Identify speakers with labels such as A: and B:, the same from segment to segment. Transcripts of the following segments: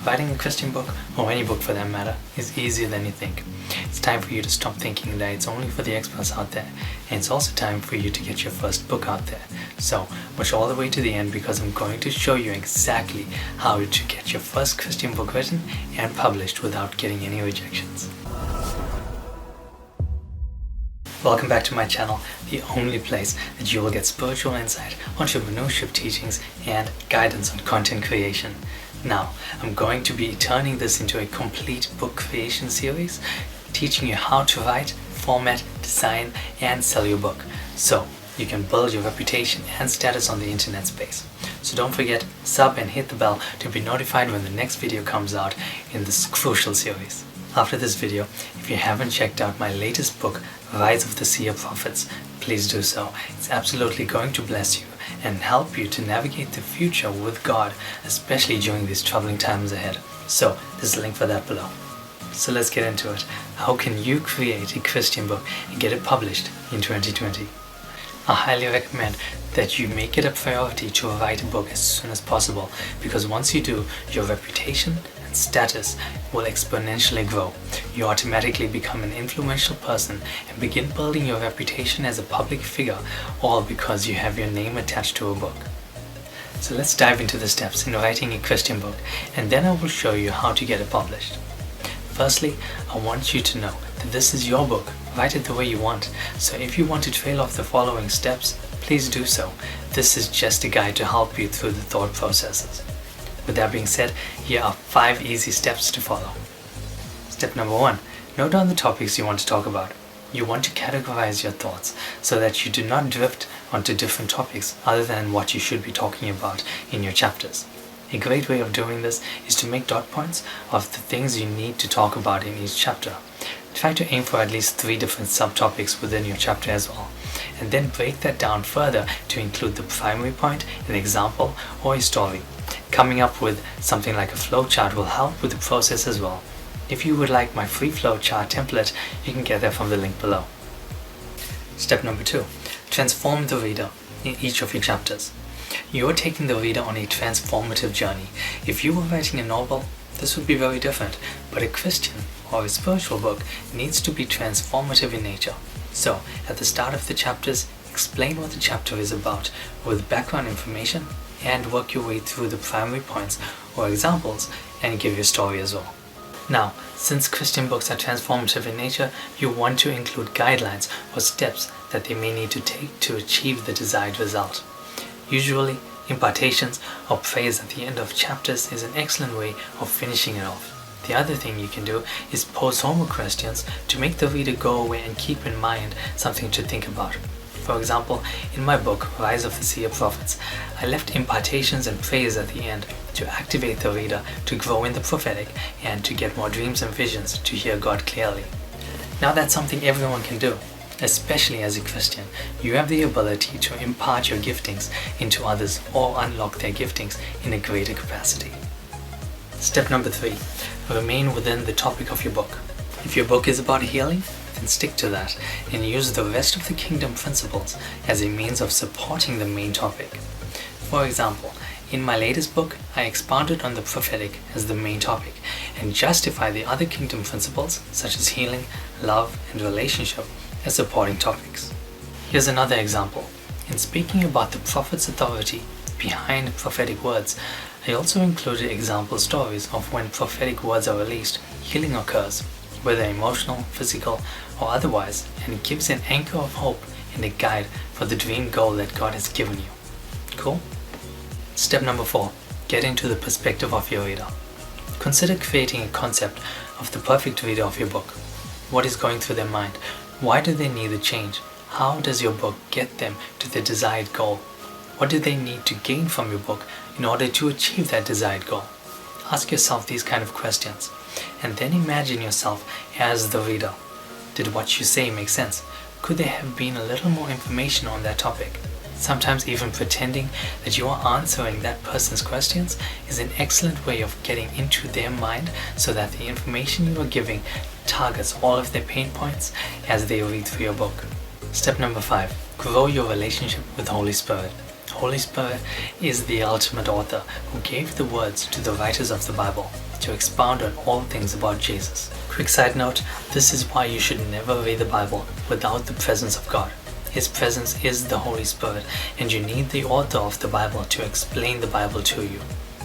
A: Writing a Christian book, or any book for that matter, is easier than you think. It's time for you to stop thinking that it's only for the experts out there, and it's also time for you to get your first book out there. So, watch all the way to the end because I'm going to show you exactly how to get your first Christian book written and published without getting any rejections. Welcome back to my channel, the only place that you will get spiritual insight, entrepreneurship teachings, and guidance on content creation. Now, I'm going to be turning this into a complete book creation series, teaching you how to write, format, design, and sell your book, so you can build your reputation and status on the internet space. So don't forget, sub and hit the bell to be notified when the next video comes out in this crucial series. After this video, if you haven't checked out my latest book, Rise of the Seer Prophets, please do so. It's absolutely going to bless you and help you to navigate the future with God, especially during these troubling times ahead. So there's a link for that below. So let's get into it. How can you create a Christian book and get it published in 2020? I highly recommend that you make it a priority to write a book as soon as possible, because once you do, your reputation and status will exponentially grow. You automatically become an influential person and begin building your reputation as a public figure, all because you have your name attached to a book. So let's dive into the steps in writing a Christian book, and then I will show you how to get it published. Firstly, I want you to know that this is your book. Write it the way you want. So if you want to trail off the following steps, please do so. This is just a guide to help you through the thought processes. With that being said, here are 5 easy steps to follow. Step number 1. Note down the topics you want to talk about. You want to categorize your thoughts so that you do not drift onto different topics other than what you should be talking about in your chapters. A great way of doing this is to make dot points of the things you need to talk about in each chapter. Try to aim for at least 3 different subtopics within your chapter as well, and then break that down further to include the primary point, an example, or a story. Coming up with something like a flowchart will help with the process as well. If you would like my free flowchart template, you can get that from the link below. Step number 2. Transform the reader in each of your chapters. You are taking the reader on a transformative journey. If you were writing a novel, this would be very different, but a Christian or a spiritual book needs to be transformative in nature. So, at the start of the chapters, explain what the chapter is about with background information and work your way through the primary points or examples and give your story as well. Now, since Christian books are transformative in nature, you want to include guidelines or steps that they may need to take to achieve the desired result. Usually, impartations or praise at the end of chapters is an excellent way of finishing it off. The other thing you can do is pose homework questions to make the reader go away and keep in mind something to think about. For example, in my book, Rise of the Seer Prophets, I left impartations and praise at the end to activate the reader to grow in the prophetic and to get more dreams and visions to hear God clearly. Now that's something everyone can do. Especially as a Christian, you have the ability to impart your giftings into others or unlock their giftings in a greater capacity. Step number 3. Remain within the topic of your book. If your book is about healing, then stick to that and use the rest of the kingdom principles as a means of supporting the main topic. For example, in my latest book, I expanded on the prophetic as the main topic and justify the other kingdom principles such as healing, love, and relationship as supporting topics. Here's another example. In speaking about the prophet's authority behind prophetic words, I also included example stories of when prophetic words are released, healing occurs, whether emotional, physical, or otherwise, and it gives an anchor of hope and a guide for the dream goal that God has given you. Cool? Step number 4. Get into the perspective of your reader. Consider creating a concept of the perfect reader of your book. What is going through their mind? Why do they need the change? How does your book get them to the desired goal? What do they need to gain from your book in order to achieve that desired goal? Ask yourself these kind of questions, and then imagine yourself as the reader. Did what you say make sense? Could there have been a little more information on that topic? Sometimes even pretending that you are answering that person's questions is an excellent way of getting into their mind so that the information you are giving targets all of their pain points as they read through your book. Step number 5. Grow your relationship with the Holy Spirit. Holy Spirit is the ultimate author who gave the words to the writers of the Bible to expound on all things about Jesus. Quick side note, this is why you should never read the Bible without the presence of God. His presence is the Holy Spirit, and you need the author of the Bible to explain the Bible to you.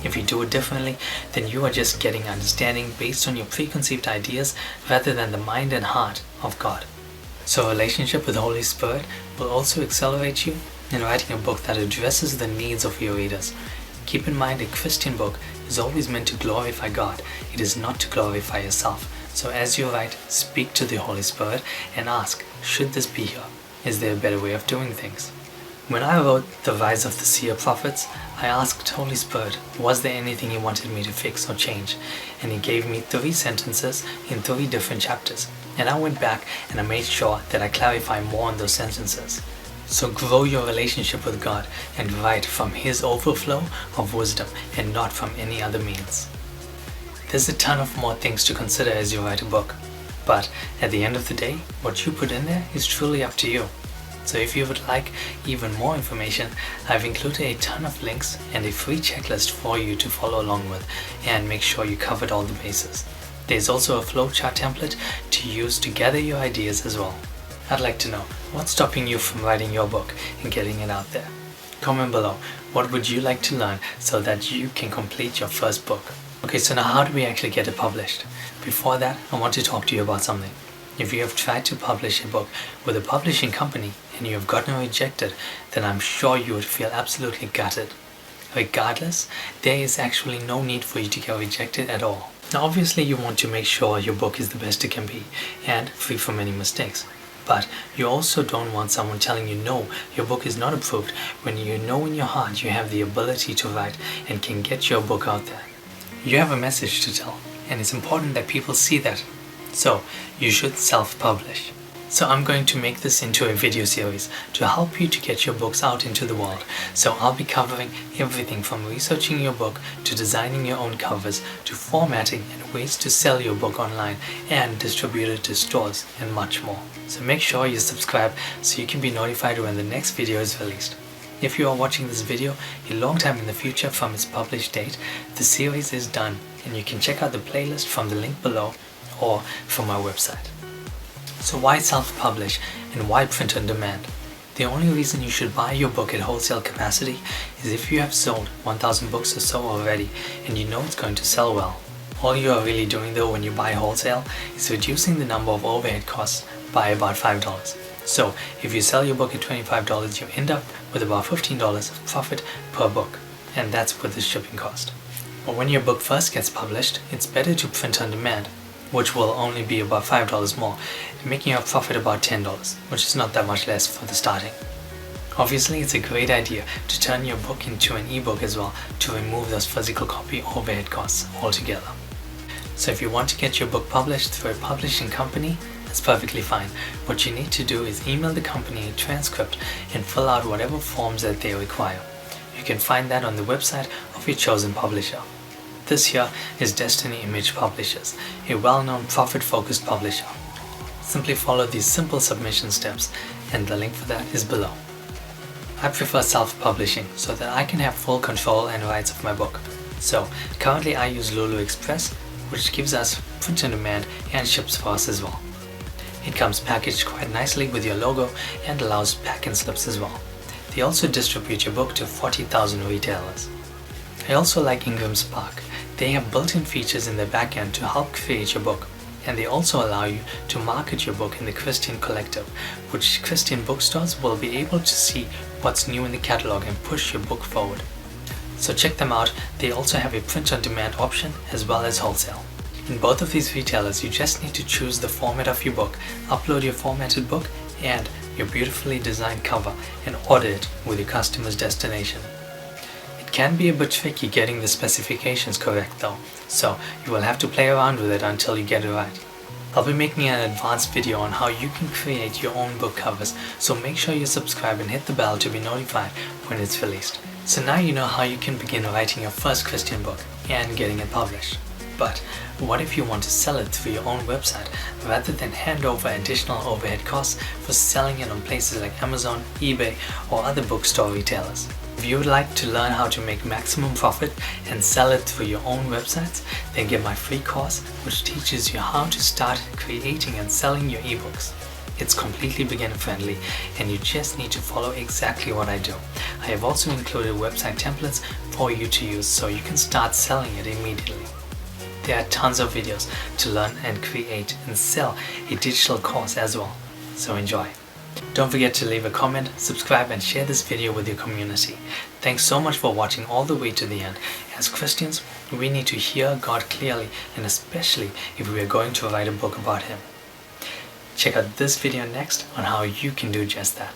A: If you do it differently, then you are just getting understanding based on your preconceived ideas rather than the mind and heart of God. So a relationship with the Holy Spirit will also accelerate you in writing a book that addresses the needs of your readers. Keep in mind, a Christian book is always meant to glorify God. It is not to glorify yourself. So as you write, speak to the Holy Spirit and ask, should this be here? Is there a better way of doing things? When I wrote The Rise of the Seer Prophets, I asked Holy Spirit, was there anything He wanted me to fix or change? And He gave me 3 sentences in 3 different chapters. And I went back and I made sure that I clarify more on those sentences. So grow your relationship with God and write from His overflow of wisdom and not from any other means. There's a ton of more things to consider as you write a book. But at the end of the day, what you put in there is truly up to you. So if you would like even more information, I've included a ton of links and a free checklist for you to follow along with and make sure you covered all the bases. There's also a flowchart template to use to gather your ideas as well. I'd like to know, what's stopping you from writing your book and getting it out there? Comment below, what would you like to learn so that you can complete your first book? Okay, so now how do we actually get it published? Before that, I want to talk to you about something. If you have tried to publish a book with a publishing company and you have gotten rejected, then I'm sure you would feel absolutely gutted. Regardless, there is actually no need for you to get rejected at all. Now obviously you want to make sure your book is the best it can be and free from any mistakes. But you also don't want someone telling you no, your book is not approved, when you know in your heart you have the ability to write and can get your book out there. You have a message to tell, and it's important that people see that. So you should self-publish. So I'm going to make this into a video series to help you to get your books out into the world. So I'll be covering everything from researching your book to designing your own covers to formatting and ways to sell your book online and distribute it to stores and much more. So make sure you subscribe so you can be notified when the next video is released. If you are watching this video a long time in the future from its published date, the series is done and you can check out the playlist from the link below or from our website. So why self-publish and why print on demand? The only reason you should buy your book at wholesale capacity is if you have sold 1,000 books or so already and you know it's going to sell well. All you are really doing though when you buy wholesale is reducing the number of overhead costs by about $5. So if you sell your book at $25, you end up with about $15 of profit per book, and that's with the shipping cost. But when your book first gets published, it's better to print on demand, which will only be about $5 more, making your profit about $10, which is not that much less for the starting. Obviously, it's a great idea to turn your book into an ebook as well to remove those physical copy overhead costs altogether. So if you want to get your book published through a publishing company, that's perfectly fine. What you need to do is email the company a transcript and fill out whatever forms that they require. You can find that on the website of your chosen publisher. This here is Destiny Image Publishers, a well-known profit-focused publisher. Simply follow these simple submission steps and the link for that is below. I prefer self-publishing so that I can have full control and rights of my book. So currently I use Lulu Express, which gives us print on demand and ships for us as well. It comes packaged quite nicely with your logo and allows pack-in slips as well. They also distribute your book to 40,000 retailers. I also like Ingram Spark. They have built-in features in their backend to help create your book, and they also allow you to market your book in the Christian Collective, which Christian bookstores will be able to see what's new in the catalog and push your book forward. So check them out. They also have a print-on-demand option as well as wholesale. In both of these retailers, you just need to choose the format of your book, upload your formatted book and your beautifully designed cover and order it with your customer's destination. It can be a bit tricky getting the specifications correct though, so you will have to play around with it until you get it right. I'll be making an advanced video on how you can create your own book covers, so make sure you subscribe and hit the bell to be notified when it's released. So now you know how you can begin writing your first Christian book and getting it published. But what if you want to sell it through your own website rather than hand over additional overhead costs for selling it on places like Amazon, eBay or other bookstore retailers? If you would like to learn how to make maximum profit and sell it through your own websites, then get my free course which teaches you how to start creating and selling your ebooks. It's completely beginner friendly and you just need to follow exactly what I do. I have also included website templates for you to use so you can start selling it immediately. There are tons of videos to learn and create and sell a digital course as well, so enjoy. Don't forget to leave a comment, subscribe and share this video with your community. Thanks so much for watching all the way to the end. As Christians, we need to hear God clearly, and especially if we are going to write a book about Him. Check out this video next on how you can do just that.